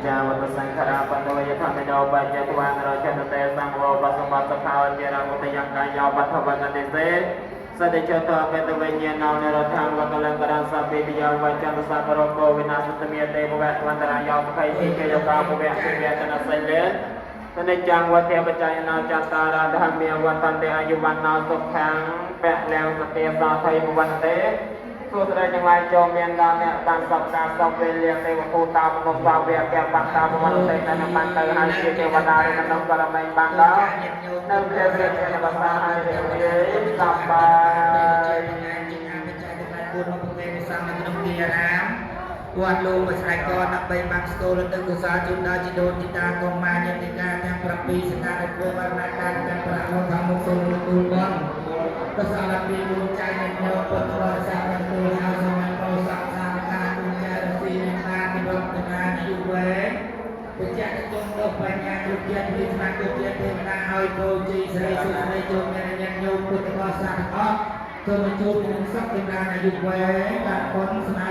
ចាវត្តសង្ឃរាបណ្ឌយធម្មនោបញ្ញទវានរចនតេសង្ឃោបសមត្ថខោជារមុតយ៉ាងកាយោបថវកតិសេសតិចតកតវិញ្ញាណោនរថងវកលង្ករសពេតិយោវចន្ទសករោគោវិនាសតមេទេភវៈវន្តរាយោភ័យទីជាយោកាភវៈពិវៈចនសិលេតនិจังវធបច្ច័យណោចតារាធម្មាវតន្តិអាយុវណ្ណោសុខាំពៈលាំងសតិសោថៃភវន្តិសួស្តីទាំងឡាយចូលមានដល់អ្នកតាមសពការសពវេលាទេវភូតាមនុស្សសាវៈកែបាក់តាភវន្តិតែបានទៅហើយជាទេវតាក្នុងករណីបានដល់នៅព្រះរាជបសាហើយសប្បាយគួរមកពេលសាមនៅក្នុងទីអារាមគាត់លោកបស្រ័យកដើម្បីបានស្ទោលទៅកុសលជូនដល់ជីដូនជីតាកុមារញាតិកាទាំង7ស្ថានភាពវណ្ណៈការទាំងប្រាក់លោកធម្មគុណគុលបងកុសលពីមុនចាយនៅពុទ្ធបរិស័ទទាំងទូលឲ្យសម័យពោស័ក្តិសាការគុណចារស៊ីនឹងបាននិរន្តនាយុវេវិជ្ជាជនលោកបញ្ញាយុទ្ធវិស្មាគុជាទេវតាឲ្យគោជីស្រីសុស្រីជុំមានញាតិញោមពុទ្ធបរិស័ទអស់សូមជួបនឹងសុខចម្រើនអាយុវែងបានបុណ្យស្នា